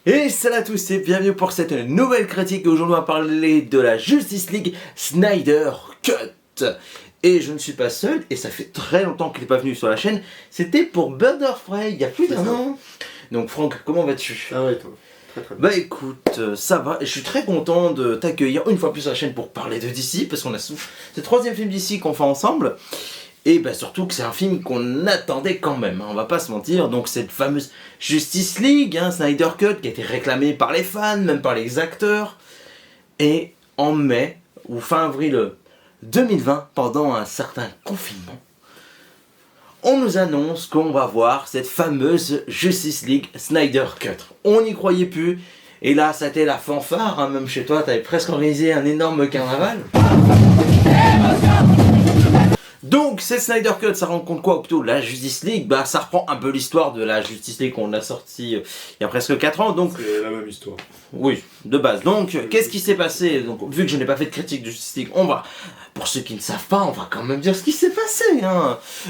Et salut à tous et bienvenue pour cette nouvelle critique. Aujourd'hui on va parler de la Justice League Snyder Cut. Et je ne suis pas seul, et ça fait très longtemps qu'il n'est pas venu sur la chaîne. C'était pour Birds of Prey, il y a plus d'un an. Donc Franck, comment vas-tu? Ah ouais, toi. Très bien. Bah écoute, ça va, et je suis très content de t'accueillir une fois plus sur la chaîne pour parler de DC, parce qu'on a c'est le troisième film DC qu'on fait ensemble. Et bah surtout que c'est un film qu'on attendait quand même, hein, on va pas se mentir. Donc cette fameuse Justice League, Snyder Cut, qui a été réclamée par les fans, même par les acteurs. Et en mai, ou fin avril 2020, pendant un certain confinement, on nous annonce qu'on va voir cette fameuse Justice League Snyder Cut. On n'y croyait plus, et là ça a été la fanfare, hein, même chez toi, t'avais presque organisé un énorme carnaval. Donc, cette Snyder Cut, ça rencontre quoi? Ou plutôt la Justice League, bah ça reprend un peu l'histoire de la Justice League qu'on a sorti il y a presque 4 ans. Donc, c'est la même histoire. Oui, de base. Donc, qu'est-ce qui s'est passé? Donc, vu que je n'ai pas fait de critique de Justice League, on va, pour ceux qui ne savent pas, on va quand même dire ce qui s'est passé.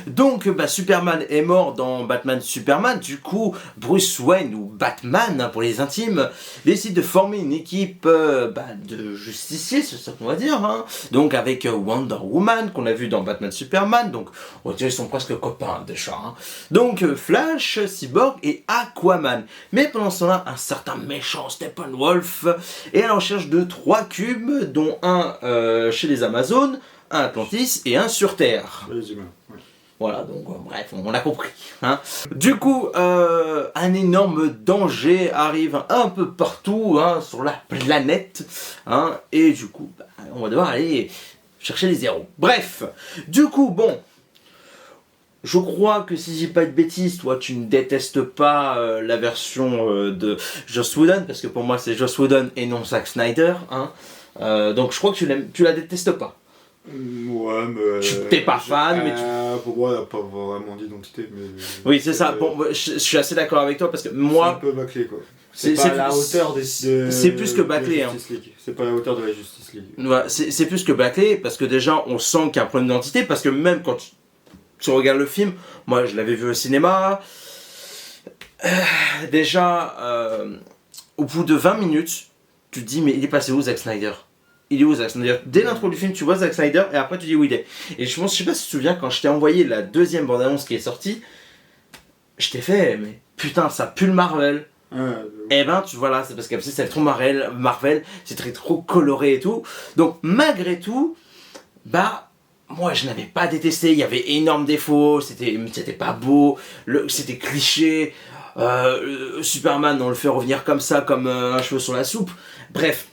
Donc, Superman est mort dans Batman Superman. Du coup, Bruce Wayne, ou Batman pour les intimes, décide de former une équipe de justiciers, c'est ça qu'on va dire. Donc, avec Wonder Woman, qu'on a vu dans Batman Superman. Donc, on va dire ils sont presque copains déjà. Donc, Flash, Cyborg et Aquaman. Mais pendant ce temps-là, un certain méchant Steppenwolf est à la recherche de 3 cubes, dont un chez les Amazones, un Atlantis et un sur Terre. Les humains, ouais. Voilà, donc bref, on l'a compris. Du coup, un énorme danger arrive un peu partout sur la planète. Et du coup, on va devoir aller chercher les héros. Bref, du coup, bon... Je crois que si j'ai pas de bêtises, toi tu ne détestes pas la version de Joss Whedon, parce que pour moi c'est Joss Whedon et non Zack Snyder. Donc je crois que tu la détestes pas. Ouais, mais... T'es pas fan, mais pour moi, il n'y a pas vraiment d'identité, mais... Oui, c'est ça. Bon, je suis assez d'accord avec toi, parce que moi... C'est un peu bâclé, quoi. C'est pas à la hauteur c'est plus que bâclé. C'est pas à la hauteur de la Justice League. Voilà, c'est plus que bâclé, parce que déjà on sent qu'il y a un problème d'identité, parce que même quand tu regardes le film, moi je l'avais vu au cinéma, déjà au bout de 20 minutes, tu te dis mais il est passé où Zack Snyder? Il est où Zack Snyder? Dès l'intro du film tu vois Zack Snyder et après tu dis où il est. Et je sais pas si tu te souviens, quand je t'ai envoyé la deuxième bande-annonce qui est sortie, je t'ai fait mais putain ça pue le Marvel. Et ben tu vois là, c'est parce que c'est trop Marvel, c'est trop coloré et tout. Donc malgré tout, moi je n'avais pas détesté, il y avait énormes défauts, c'était pas beau, c'était cliché, Superman on le fait revenir comme ça, comme un cheveu sur la soupe, bref,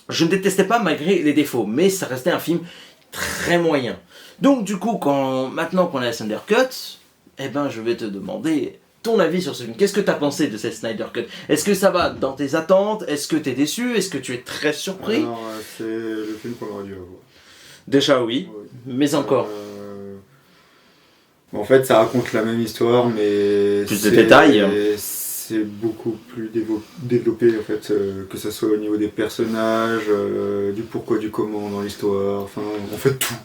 je ne détestais pas malgré les défauts, mais ça restait un film très moyen. Donc du coup, maintenant qu'on a la Snyder Cut, je vais te demander ton avis sur ce film. Qu'est-ce que tu as pensé de cette Snyder Cut? Est-ce que ça va dans tes attentes? Est-ce que tu es déçu? Est-ce que tu es très surpris? Non, c'est le film qu'on aurait dû avoir. Déjà oui, mais encore. En fait, ça raconte la même histoire, mais plus de détails. C'est beaucoup plus développé, en fait, que ce soit au niveau des personnages, du pourquoi, du comment dans l'histoire, enfin, en fait tout.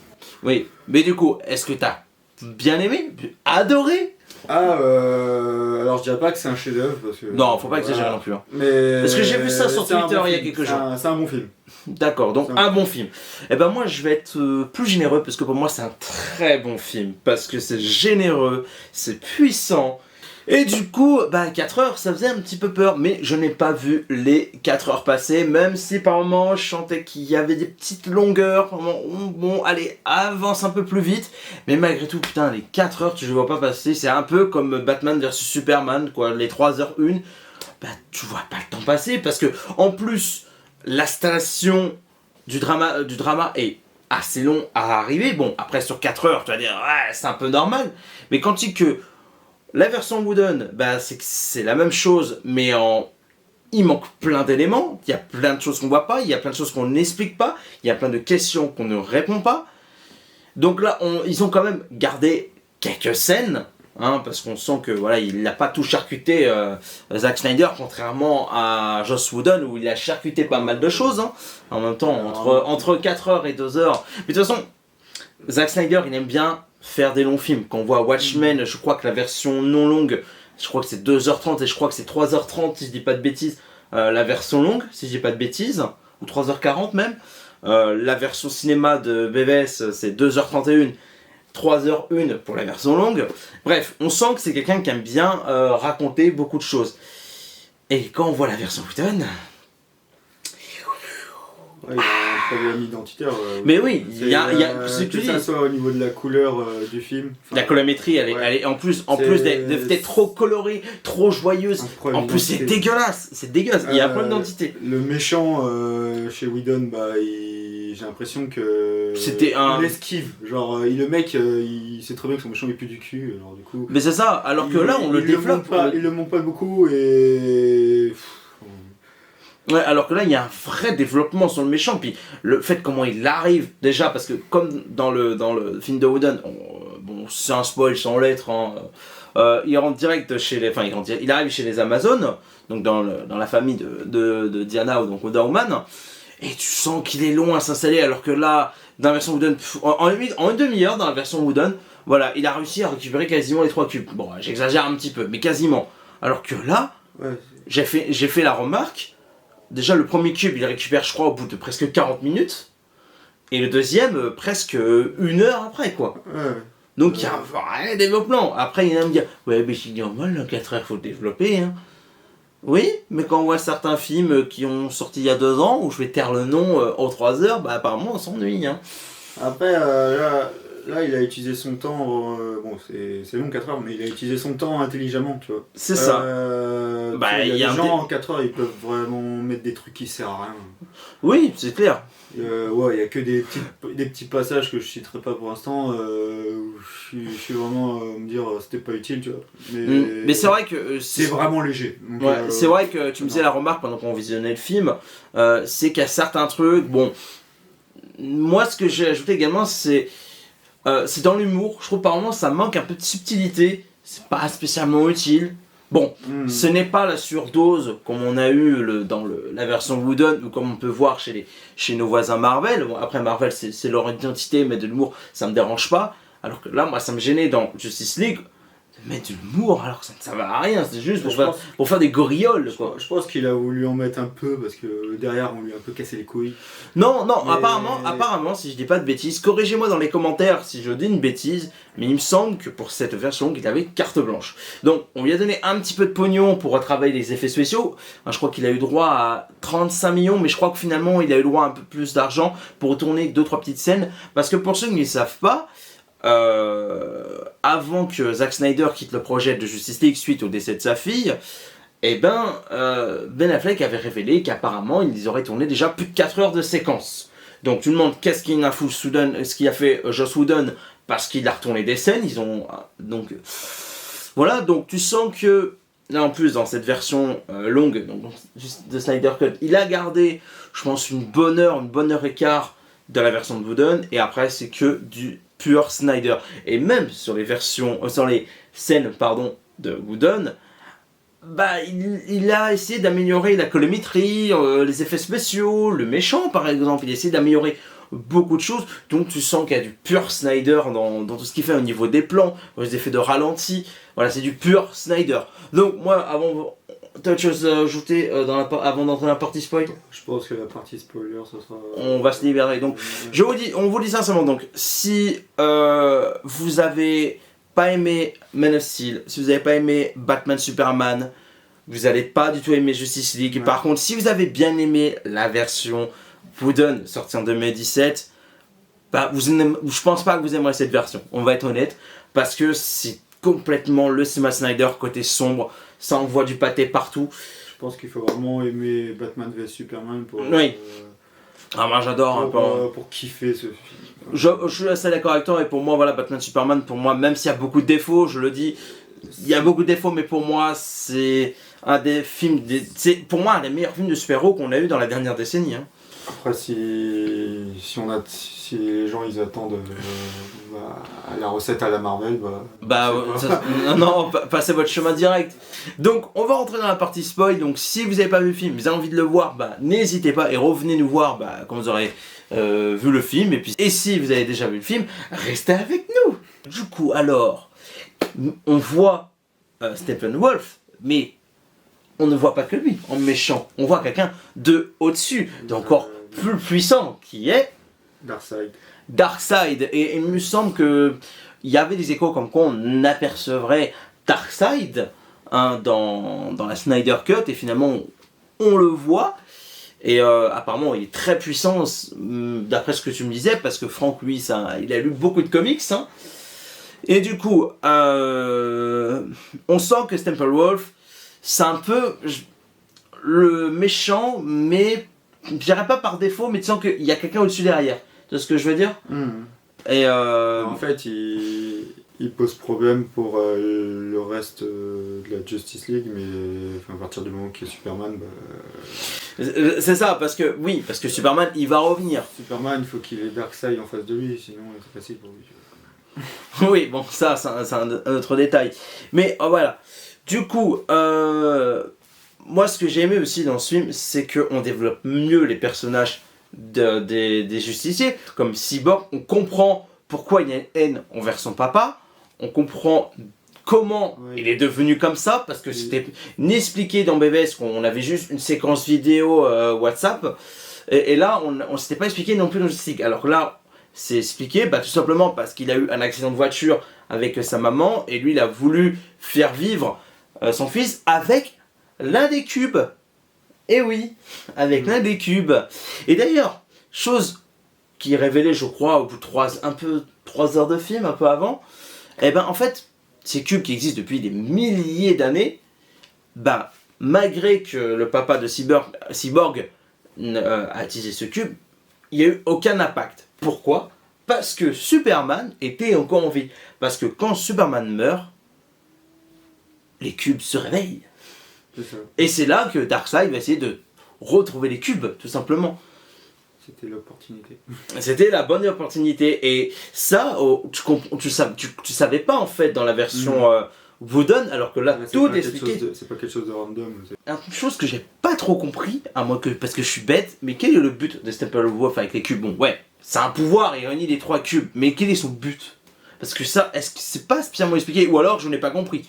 Oui, mais du coup, est-ce que t'as bien aimé, adoré? Alors je dirais pas que c'est un chef-d'œuvre parce que... Non, faut pas exagérer non plus. Mais... Parce que j'ai vu ça sur Twitter il y a quelques jours. C'est un bon film. D'accord, donc un bon film. Moi je vais être plus généreux parce que pour moi c'est un très bon film. Parce que c'est généreux, c'est puissant. Et du coup, 4 heures, ça faisait un petit peu peur, mais je n'ai pas vu les 4 heures passer, même si par moments je sentais qu'il y avait des petites longueurs, bon, allez, avance un peu plus vite, mais malgré tout, putain, les 4 heures, tu ne vois pas passer, c'est un peu comme Batman vs Superman, quoi, les 3h01, tu vois pas le temps passer, parce que, en plus, l'installation du drama est assez long à arriver, bon, après sur 4 heures, tu vas dire, ouais, c'est un peu normal, mais quand tu dis que la version Whedon, c'est la même chose, mais il manque plein d'éléments, il y a plein de choses qu'on voit pas, il y a plein de choses qu'on n'explique pas, il y a plein de questions qu'on ne répond pas. Donc là, ils ont quand même gardé quelques scènes, parce qu'on sent que voilà, il n'a pas tout charcuté Zack Snyder, contrairement à Joss Whedon où il a charcuté pas mal de choses. En même temps, entre 4 heures et 2 heures. Mais de toute façon, Zack Snyder, il aime bien faire des longs films. Quand on voit Watchmen, je crois que la version non longue, Je crois que c'est 2h30 et je crois que c'est 3h30 si je dis pas de bêtises. La version longue, si je dis pas de bêtises, ou 3h40 même. La version cinéma de BVS, c'est 2h31, 3h01 pour la version longue. Bref, on sent que c'est quelqu'un qui aime bien raconter beaucoup de choses. Et quand on voit la version Whedon... Ouais, il y a un problème identitaire. Mais oui, il y a ce que ça soit au niveau de la couleur du film. La colorimétrie, elle est en plus d'être trop colorée, trop joyeuse. En plus, c'est dégueulasse. C'est dégueulasse. Il y a un problème d'identité. Le méchant chez Whedon, j'ai l'impression que c'était il esquive. Genre, le mec, il sait très bien que son méchant est plus du cul. Alors du coup. Mais c'est ça. Alors que là, on le développe. Il le montre pas beaucoup et. Ouais, alors que là, il y a un vrai développement sur le méchant. Puis le fait comment il arrive, déjà, parce que comme dans le film de Whedon, bon, c'est un spoil sans lettre, hein, il rentre direct chez les. Enfin, il arrive chez les Amazones, donc dans la famille de Diana, donc Wonder Woman, et tu sens qu'il est long à s'installer, alors que là, dans la version Whedon, en une demi-heure, dans la version Whedon, voilà, il a réussi à récupérer quasiment les 3 cubes. Bon, j'exagère un petit peu, mais quasiment. Alors que là, ouais. j'ai fait la remarque. Déjà, le premier cube, il récupère, je crois, au bout de presque 40 minutes. Et le deuxième, presque 1 heure après, quoi. Ouais. Donc, il y a un vrai développement. Après, il y en a qui me dire, ouais, mais c'est normal, en 4 heures, il faut le développer. Hein. Oui, mais quand on voit certains films qui ont sorti il y a 2 ans, où je vais taire le nom en 3 heures, bah, apparemment, on s'ennuie. Hein. Après, là, il a utilisé son temps, bon, c'est long 4 heures, mais il a utilisé son temps intelligemment, tu vois. C'est ça. Il y a des gens en 4 heures, ils peuvent vraiment mettre des trucs qui servent à rien. Oui, c'est clair. Ouais, il y a que des petits passages que je citerai pas pour l'instant, où je suis vraiment me dire c'était pas utile, tu vois. Mais c'est vrai que... c'est vraiment léger. Donc, ouais, c'est vrai que tu me faisais la remarque pendant qu'on visionnait le film, c'est qu'il y a certains trucs, bon... Moi, ce que j'ai ajouté également, c'est dans l'humour. Je trouve par moments ça manque un peu de subtilité. C'est pas spécialement utile. Bon, ce n'est pas la surdose comme on a eu dans la version Whedon ou comme on peut voir chez nos voisins Marvel. Bon, après Marvel, c'est leur identité, mais de l'humour, ça me dérange pas. Alors que là, moi, ça me gênait dans Justice League de mettre de l'humour alors que ça ne servait à rien. C'est juste pour faire des gorioles, quoi. Je pense qu'il a voulu en mettre un peu parce que derrière, on lui a un peu cassé les couilles. Non, mais... apparemment, si je dis pas de bêtises, corrigez-moi dans les commentaires si je dis une bêtise, mais il me semble que pour cette version, il avait carte blanche. Donc, on lui a donné un petit peu de pognon pour retravailler les effets spéciaux. Je crois qu'il a eu droit à 35 millions, mais je crois que finalement, il a eu droit à un peu plus d'argent pour tourner 2-3 petites scènes. Parce que pour ceux qui ne le savent pas, avant que Zack Snyder quitte le projet de Justice League suite au décès de sa fille, Ben Affleck avait révélé qu'apparemment ils auraient tourné déjà plus de 4 heures de séquence. Donc tu te demandes qu'est-ce qu'il a fait Joss Whedon, parce qu'il a retourné des scènes, ils ont donc voilà, donc tu sens que là en plus dans cette version longue donc, de Snyder Cut, il a gardé je pense une bonne heure et quart de la version de Whedon, et après c'est que du pur Snyder. Et même sur les scènes de Whedon, il a essayé d'améliorer la colorimétrie, les effets spéciaux, le méchant par exemple, il a essayé d'améliorer beaucoup de choses, donc tu sens qu'il y a du pur Snyder dans tout ce qu'il fait au niveau des plans, les effets de ralenti, voilà, c'est du pur Snyder. Donc moi, t'as autre chose à ajouter avant d'entrer dans la partie spoil ? Je pense que la partie spoiler, ça sera... On va se libérer. Donc, on vous dit sincèrement, donc, si vous avez pas aimé Man of Steel, si vous n'avez pas aimé Batman Superman, vous n'allez pas du tout aimer Justice League. Ouais. Par contre, si vous avez bien aimé la version Whedon sortie en 2017, je pense pas que vous aimerez cette version. On va être honnête, parce que c'est complètement le cinéma Snyder côté sombre. Ça envoie du pâté partout. Je pense qu'il faut vraiment aimer Batman vs Superman pour... Oui. Moi j'adore. Pour kiffer ce film. Je suis assez d'accord avec toi, et pour moi, voilà, Batman Superman, pour moi, même s'il y a beaucoup de défauts, je le dis, il y a beaucoup de défauts, mais pour moi, c'est un des films... C'est pour moi un des meilleurs films de super-héros qu'on a eu dans la dernière décennie. Hein. Après, si les gens ils attendent la recette à la Marvel, non, passez votre chemin direct. Donc, on va rentrer dans la partie spoil. Donc, si vous n'avez pas vu le film, vous avez envie de le voir, n'hésitez pas et revenez nous voir quand vous aurez vu le film. Et si vous avez déjà vu le film, restez avec nous. Du coup, alors, on voit Steppenwolf, mais on ne voit pas que lui en méchant, on voit quelqu'un de au-dessus, d'encore plus puissant, qui est Darkseid. Et il me semble que il y avait des échos comme quoi on apercevrait Darkseid dans la Snyder Cut, et finalement on le voit. Et apparemment il est très puissant, d'après ce que tu me disais, parce que Franck, lui, il a lu beaucoup de comics. Hein. Et du coup, on sent que Steppenwolf, c'est un peu le méchant, mais je dirais pas par défaut, mais tu sens qu'il y a quelqu'un au-dessus derrière. Tu vois ce que je veux dire? Et En fait, il pose problème pour le reste de la Justice League, mais à partir du moment qu'il y a Superman, c'est ça, parce que Superman, il va revenir. Superman, il faut qu'il ait Darkseid en face de lui, sinon c'est facile pour lui. Oui, bon, ça, c'est un autre détail. Mais voilà. Du coup, moi, ce que j'ai aimé aussi dans ce film, c'est qu'on développe mieux les personnages des justiciers. Comme Cyborg, on comprend pourquoi il y a une haine envers son papa. On comprend comment il est devenu comme ça, parce que c'était inexpliqué dans BVS, qu'on avait juste une séquence vidéo WhatsApp. Et là, on s'était pas expliqué non plus dans Justice League. Alors là, c'est expliqué tout simplement parce qu'il a eu un accident de voiture avec sa maman, et lui, il a voulu faire vivre son fils avec l'un des cubes. Et oui, avec l'un des cubes. Et d'ailleurs, chose qui est révélée, je crois, au bout de 3 heures de film, un peu avant, en fait, ces cubes qui existent depuis des milliers d'années, malgré que le papa de Cyborg a utilisé ce cube, il n'y a eu aucun impact. Pourquoi? Parce que Superman était encore en vie. Parce que quand Superman meurt, les cubes se réveillent. Et c'est là que Darkseid va essayer de retrouver les cubes, tout simplement. C'était l'opportunité. C'était la bonne opportunité. Et ça, tu savais pas en fait dans la version Whedon, alors que là, tout est expliqué. C'est pas quelque chose de random. Une chose que j'ai pas trop compris, parce que je suis bête, mais quel est le but de Steppenwolf avec les cubes? Bon, ouais, c'est un pouvoir, il réunit les 3 cubes, mais quel est son but? Parce que ça, est-ce que c'est pas spécialement expliqué, ou alors je n'ai pas compris?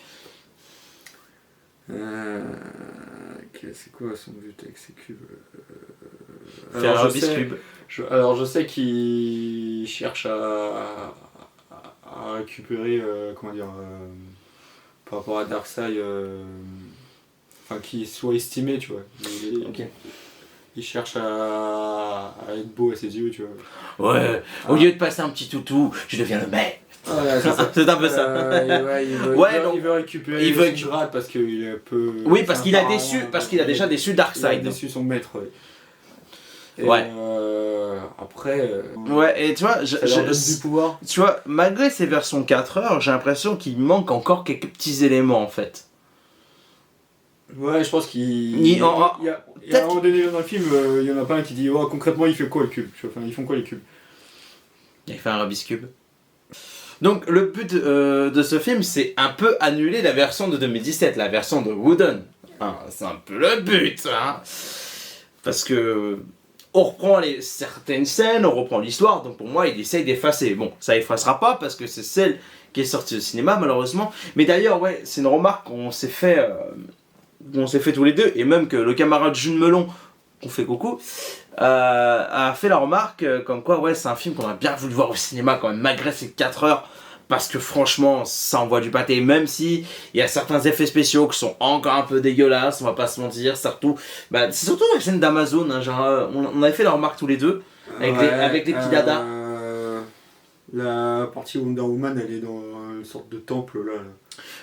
C'est quoi son but avec ces cubes? Faire un Rubik's Cube. Alors je sais qu'il cherche à récupérer, par rapport à Darkseid, qu'il soit estimé, tu vois. Il cherche à être beau à ses yeux, tu vois. Ouais, au lieu de passer un petit toutou, je deviens le maître. C'est un peu ça. Il veut récupérer son grade parce qu'il est un peu... Oui, parce qu'il a déjà déçu Darkseid. Il a déçu son maître, Et après... ouais, et tu vois, ça leur donne du pouvoir. Tu vois, malgré ces versions 4 heures, j'ai l'impression qu'il manque encore quelques petits éléments, en fait. Ouais, je pense qu'il y a un moment donné dans le film, il y en a pas un qui dit concrètement il fait quoi le cube, ils font quoi les cubes? Il fait un Rubik's Cube. Donc le but de ce film, c'est un peu annuler la version de 2017, la version de Whedon. C'est un peu le but, hein. Parce que on reprend certaines scènes, on reprend l'histoire, donc pour moi il essaye d'effacer. Bon, ça effacera pas parce que c'est celle qui est sortie au cinéma malheureusement. Mais d'ailleurs, ouais, c'est une remarque qu'on s'est fait tous les deux, et même que le camarade Jules Melon, qu'on fait coucou, a fait la remarque comme quoi ouais, c'est un film qu'on a bien voulu voir au cinéma quand même, malgré ces 4 heures, parce que franchement ça envoie du pâté, même si il y a certains effets spéciaux qui sont encore un peu dégueulasses, on va pas se mentir, surtout c'est surtout la scène d'Amazon, hein, genre, on avait fait la remarque tous les deux avec les petits dadas. La partie Wonder Woman, elle est dans une sorte de temple là.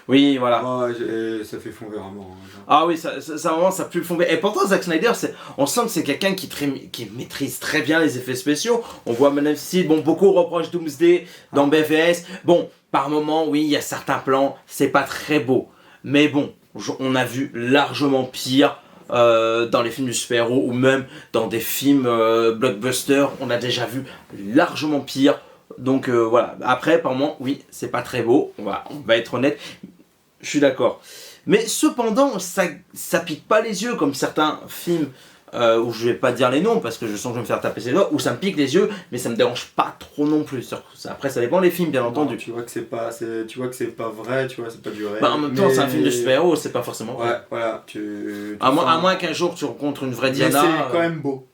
Oui, voilà. Ça fait fond vert à mort. Hein. Ah oui, ça vraiment, ça pue le fond vert. Et pourtant, Zack Snyder, on sent que c'est quelqu'un qui maîtrise très bien les effets spéciaux. On voit Man of Steel, beaucoup reprochent Doomsday dans BVS. Bon, par moment, oui, il y a certains plans, c'est pas très beau. Mais bon, on a vu largement pire dans les films du super-héros, ou même dans des films blockbusters, on a déjà vu largement pire. Donc voilà, après par moment, oui, c'est pas très beau, on va être honnête, je suis d'accord. Mais cependant, ça pique pas les yeux comme certains films où je vais pas dire les noms parce que je sens que je vais me faire taper ses doigts, où ça me pique les yeux, mais ça me dérange pas trop non plus. Après, ça dépend des films, bien entendu. Tu vois que c'est pas vrai, tu vois, c'est pas du réel. Bah, en même temps, c'est un film de super-héros, c'est pas forcément vrai. Ouais, voilà. À moins qu'un jour tu rencontres une vraie Diana. Mais c'est quand même beau.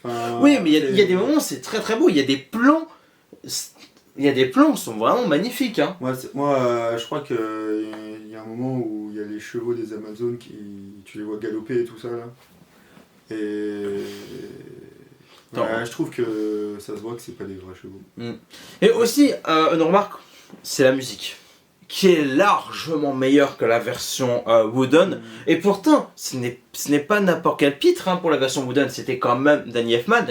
Enfin, oui, mais il y a des moments où c'est très très beau. Il y a des plans. Il y a des plans qui sont vraiment magnifiques. Hein. Moi, je crois qu'il y a un moment où il y a les chevaux des Amazones tu les vois galoper et tout ça là. Et je trouve que ça se voit que c'est pas des vrais chevaux. Et aussi, une remarque, c'est la musique, qui est largement meilleure que la version Wooden. Et pourtant, ce n'est pas n'importe quel pitre hein, pour la version Wooden, c'était quand même Danny Elfman,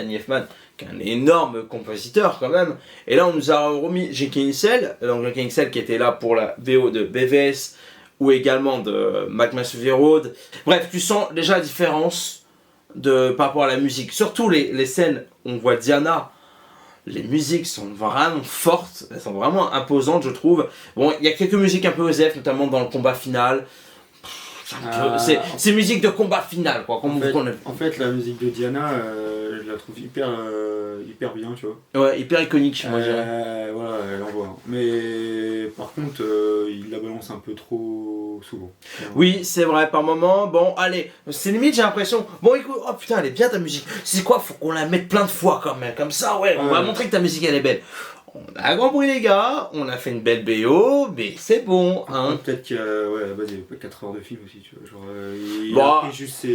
qui est un énorme compositeur quand même. Et là, on nous a remis J.K. Insel, donc J.K. Insel qui était là pour la VO de BVS, ou également de Mac Fury Road. Bref, tu sens déjà la différence par rapport à la musique. Surtout les scènes où on voit Diana, les musiques sont vraiment fortes, elles sont vraiment imposantes je trouve. Bon, il y a quelques musiques un peu OSF, notamment dans le combat final. C'est musique de combat final quoi. En fait, la musique de Diana, je la trouve hyper bien, tu vois. Ouais, hyper iconique, moi je dirais. Voilà, elle envoie. Mais par contre, il la balance un peu trop souvent. Oui, c'est vrai, par moment. Bon, allez, c'est limite, j'ai l'impression. Bon, écoute, oh putain, elle est bien ta musique. C'est quoi, faut qu'on la mette plein de fois quand même. Comme ça, ouais, on va montrer que ta musique elle est belle. On a compris les gars, on a fait une belle BO, mais c'est bon, hein. Peut-être qu'il y a, à la base, il y avait 4 heures de film aussi, tu vois. Genre, il a pris juste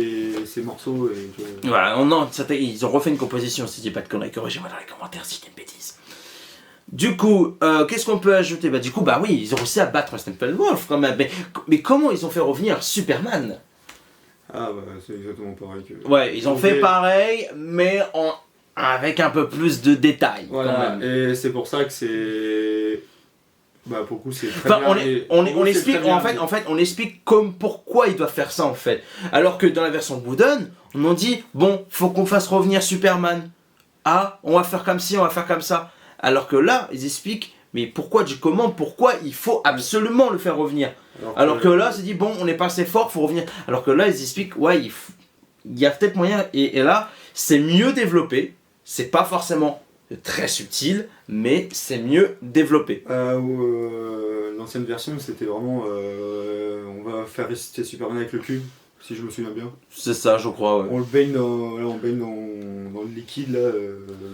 ses morceaux et... Voilà, non, ils ont refait une composition, si je dis pas de conneries, corrigez-moi dans les commentaires si j'ai une bêtise. Du coup, qu'est-ce qu'on peut ajouter ? Bah du coup, bah oui, ils ont réussi à battre Steppenwolf quand même, mais comment ils ont fait revenir Superman ? Ah bah c'est exactement pareil que... Ouais, ils ont fait pareil, mais avec un peu plus de détails. Voilà, quand même. Et c'est pour ça que c'est... Bah pour le coup c'est très bien. On explique, en fait, on explique pourquoi ils doivent faire ça en fait. Alors que dans la version Wooden, on nous dit, bon, faut qu'on fasse revenir Superman. Ah, on va faire comme ci, on va faire comme ça. Alors que là, ils expliquent, mais pourquoi il faut absolument le faire revenir. Alors que là, c'est dit, bon, on n'est pas assez fort, faut revenir. Alors que là, ils expliquent, ouais, il y a peut-être moyen, et là, c'est mieux développé. C'est pas forcément très subtil, mais c'est mieux développé. L'ancienne version, c'était vraiment on va faire ressusciter Superman avec le cube, si je me souviens bien. C'est ça, je crois, ouais. On le baigne dans le liquide là,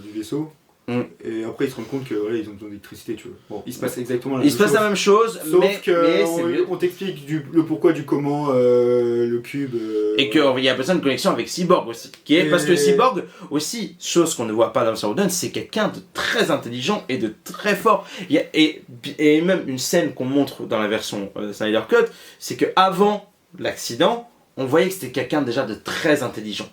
du vaisseau. Et après ils se rendent compte que voilà, ils ont besoin d'électricité, tu vois. Bon, il se passe exactement la même chose. Il se passe la même chose, sauf que on t'explique le pourquoi du comment, le cube. Et qu'il y a besoin de connexion avec Cyborg aussi. Parce que Cyborg aussi, chose qu'on ne voit pas dans Shadowrun, c'est quelqu'un de très intelligent et de très fort. Et même une scène qu'on montre dans la version Snyder Cut, c'est qu'avant l'accident, on voyait que c'était quelqu'un déjà de très intelligent.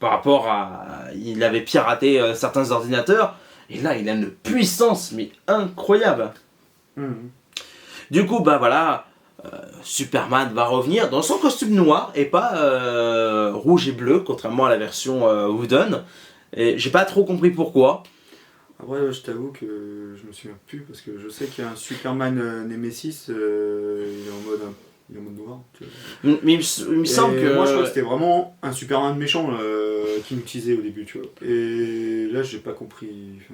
Par rapport à... Il avait piraté certains ordinateurs, et là il a une puissance mais incroyable. Du coup, bah voilà, Superman va revenir dans son costume noir et pas rouge et bleu, contrairement à la version Wooden. Et j'ai pas trop compris pourquoi. Après, je t'avoue que je me souviens plus, parce que je sais qu'il y a un Superman Nemesis, il est en mode noir. Mais il me semble que... Moi je crois que c'était vraiment un Superman méchant qu'il utilisait au début, tu vois. Et là j'ai pas compris.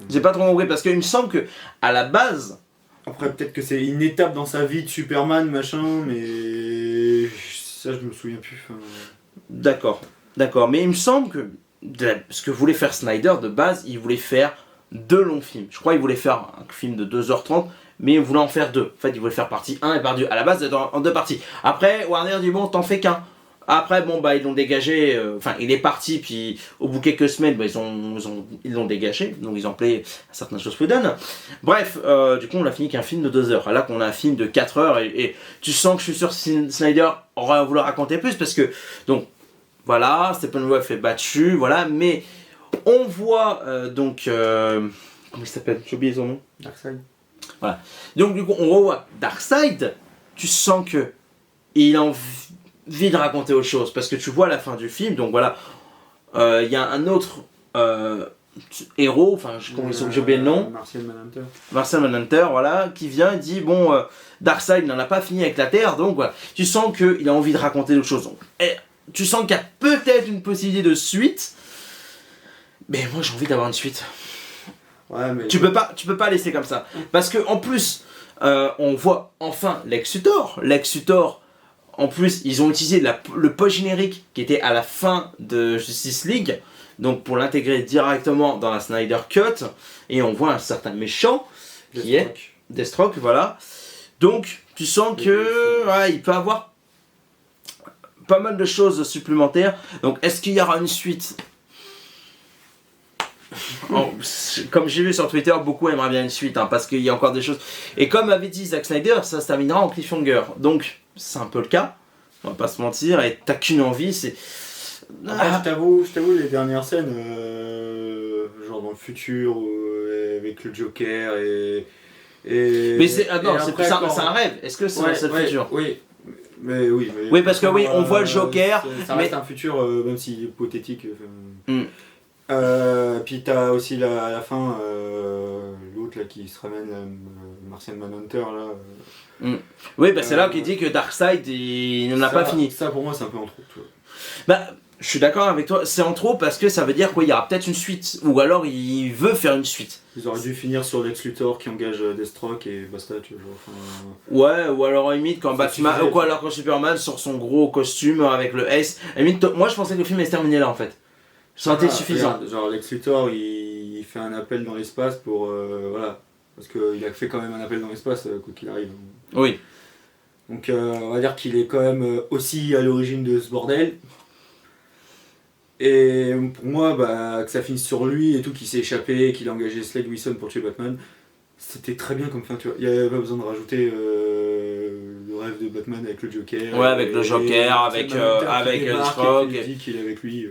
J'ai pas trop compris parce qu'il me semble que à la base... Après peut-être que c'est une étape dans sa vie de Superman, machin, mais ça je me souviens plus. D'accord. Mais il me semble que ce que voulait faire Snyder de base, il voulait faire 2 longs films. Je crois qu'il voulait faire un film de 2h30. Mais il voulait en faire 2. En fait, il voulait faire partie 1 et partie 2. À la base, en 2 parties. Après, Warner dit bon, t'en fais qu'un. Après, bon, bah, ils l'ont dégagé. Enfin, il est parti, puis au bout de quelques semaines, bah, ils l'ont dégagé. Donc, ils ont appelé certaines choses Wooden. Bref, du coup, on a fini qu'un film de 2 heures. Là, qu'on a un film de 4 heures. Et tu sens que je suis sûr que Snyder aura voulu raconter plus. Parce que, donc, voilà, Steppenwolf est battu. Voilà, mais on voit donc. Comment il s'appelle ? J'ai oublié son nom. Darkseid. Voilà. Donc du coup on revoit Darkseid, tu sens que il a envie de raconter autre chose parce que tu vois la fin du film, donc voilà, il y a un autre héros, enfin j'ai oublié le nom, Martian Manhunter, voilà, qui vient et dit bon Darkseid n'en a pas fini avec la Terre, donc voilà, tu sens qu'il a envie de raconter d'autres choses. Donc, tu sens qu'il y a peut-être une possibilité de suite. Mais moi j'ai envie d'avoir une suite. Ouais, mais Tu peux pas laisser comme ça. Parce que en plus, on voit enfin Lex Luthor. Lex Luthor, en plus, ils ont utilisé le post-générique qui était à la fin de Justice League. Donc pour l'intégrer directement dans la Snyder Cut. Et on voit un certain méchant qui est Deathstroke, voilà. Donc tu sens que il peut avoir pas mal de choses supplémentaires. Donc est-ce qu'il y aura une suite? Comme j'ai vu sur Twitter, beaucoup aimeraient bien une suite, hein, parce qu'il y a encore des choses. Et comme avait dit Zack Snyder, ça se terminera en cliffhanger. Donc c'est un peu le cas, on va pas se mentir, et t'as qu'une envie, c'est... Après, je t'avoue, les dernières scènes, genre dans le futur, avec le Joker Mais c'est après, c'est un rêve. Est-ce que c'est le futur? Oui. Mais oui. Oui, parce que oui, on voit le Joker. Ça reste un futur, même s'il est hypothétique. Mm. Puis t'as aussi à la fin l'autre là qui se ramène, Martian Manhunter là. Oui, bah c'est là qu'il dit que Darkseid il n'en a pas fini. Ça pour moi c'est un peu en trop. Tu vois. Bah, je suis d'accord avec toi, c'est en trop parce que ça veut dire qu'il y aura peut-être une suite, ou alors il veut faire une suite. Ils auraient dû finir sur Lex Luthor qui engage Deathstroke et basta, tu vois. Ouais, ou alors à limite quand Batman, ou quoi, alors quand Superman sort son gros costume avec le S. À limite, moi je pensais que le film allait se terminer là en fait. Ça aurait été suffisant. Regarde, genre Lex Luthor il fait un appel dans l'espace pour. Voilà. Parce qu'il a fait quand même un appel dans l'espace, quoi qu'il arrive. Oui. Donc on va dire qu'il est quand même aussi à l'origine de ce bordel. Et pour moi, que ça finisse sur lui et tout, qu'il s'est échappé, qu'il a engagé Slade Wilson pour tuer Batman, c'était très bien comme fin, tu vois. Il n'y avait pas besoin de rajouter le rêve de Batman avec le Joker. Ouais, avec le Joker, avec Deathstroke. Il dit qu'il est avec lui.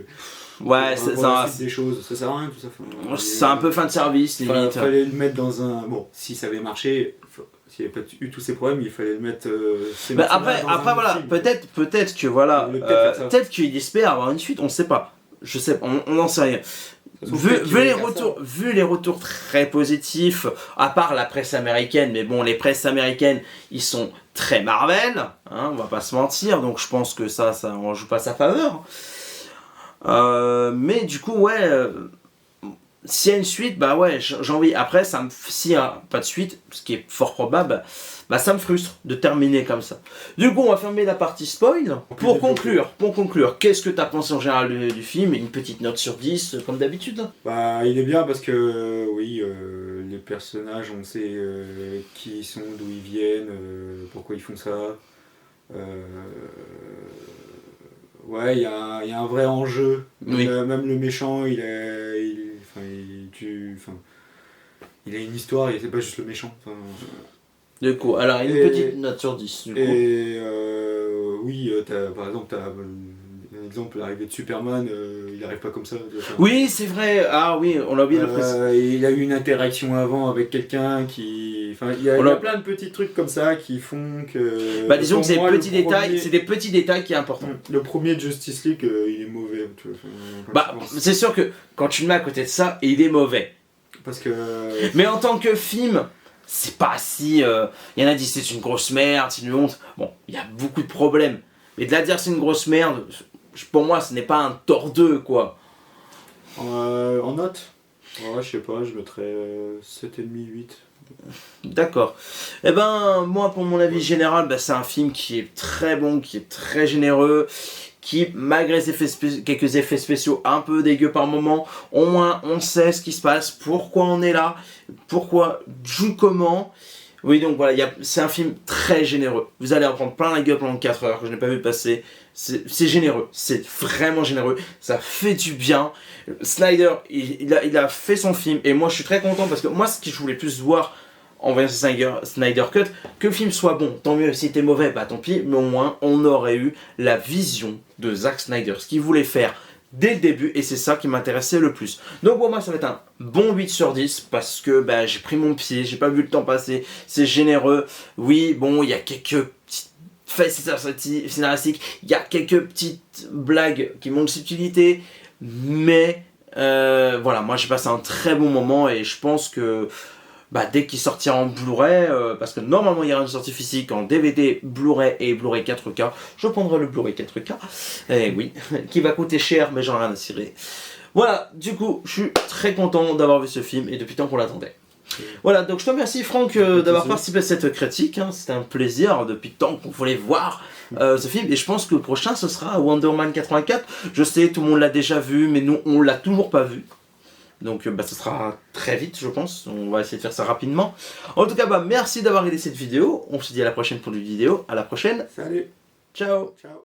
Ouais, ça des choses, ça sert à rien tout ça. C'est un peu fin de service, limite. Il fallait le mettre dans un. Bon, si ça avait marché. S'il n'y avait pas eu tous ces problèmes, il fallait le mettre. Après voilà, peut-être que voilà, peut-être qu'il espère avoir une suite, on ne sait pas. Je sais, on n'en sait rien. Vu les retours très positifs, à part la presse américaine, mais bon, les presses américaines, ils sont très Marvel, hein, on va pas se mentir, donc je pense que ça on joue pas sa faveur. Mais du coup, ouais. S'il y a une suite, bah ouais, j'ai envie. Après, s'il n'y a pas de suite, ce qui est fort probable, bah ça me frustre de terminer comme ça. Du coup, on va fermer la partie spoil. Pour conclure, qu'est-ce que tu as pensé en général du film? Une petite note sur 10, comme d'habitude. Bah, il est bien parce que, oui, les personnages, on sait qui ils sont, d'où ils viennent, pourquoi ils font ça. Ouais, il y a un vrai enjeu. Oui. Même le méchant, il a une histoire et c'est pas juste le méchant. Du coup, alors une petite note sur 10. Du coup. Et oui, par exemple, t'as un exemple, l'arrivée de Superman, il arrive pas comme ça. Oui, c'est vrai. Ah oui, on l'a oublié de le préciser. Il a eu une interaction avant avec quelqu'un qui. Enfin, il y a plein de petits trucs comme ça qui font que. Bah disons que c'est des petits détails qui sont importants. Le premier Justice League, il est mauvais. Tu vois, bah, c'est sûr que quand tu le mets à côté de ça, il est mauvais. Parce que. Mais en tant que film. C'est pas si... Il y en a dit c'est une grosse merde, c'est une honte. Bon, il y a beaucoup de problèmes. Mais de la dire c'est une grosse merde, pour moi ce n'est pas un tort 2 quoi. En note ouais, je sais pas, je mettrais 7,5, 8. D'accord. Eh ben, moi pour mon avis général, c'est un film qui est très bon, qui est très généreux, qui malgré quelques effets spéciaux un peu dégueux par moment, au moins on sait ce qui se passe, pourquoi on est là, pourquoi, joue comment. Oui donc voilà, c'est un film très généreux. Vous allez en prendre plein la gueule pendant 4 heures que je n'ai pas vu passer. C'est généreux, c'est vraiment généreux, ça fait du bien. Snyder, il a fait son film et moi je suis très content parce que moi ce que je voulais plus voir en voyant ce Snyder Cut, que le film soit bon, tant mieux, si c'était mauvais, bah tant pis, mais au moins on aurait eu la vision de Zack Snyder, ce qu'il voulait faire dès le début, et c'est ça qui m'intéressait le plus. Donc pour moi ça va être un bon 8 sur 10, parce que j'ai pris mon pied, j'ai pas vu le temps passer, c'est généreux, oui, bon, il y a quelques petites faits scénaristiques, il y a quelques petites blagues qui manquent de subtilité, mais voilà, moi j'ai passé un très bon moment, et je pense que dès qu'il sortira en Blu-ray, parce que normalement il y aura une sortie physique en DVD, Blu-ray et Blu-ray 4K, je prendrai le Blu-ray 4K, et oui, qui va coûter cher, mais j'en ai rien à cirer. Voilà, du coup, je suis très content d'avoir vu ce film, et depuis tant qu'on l'attendait. Voilà, donc je te remercie Franck d'avoir participé à cette critique, hein. C'était un plaisir depuis tant qu'on voulait voir ce film, et je pense que le prochain ce sera Wonder Man 84, je sais tout le monde l'a déjà vu, mais nous on l'a toujours pas vu, donc ce sera très vite je pense, on va essayer de faire ça rapidement. En tout cas merci d'avoir regardé cette vidéo, on se dit à la prochaine pour une vidéo, à la prochaine, salut, ciao. ciao.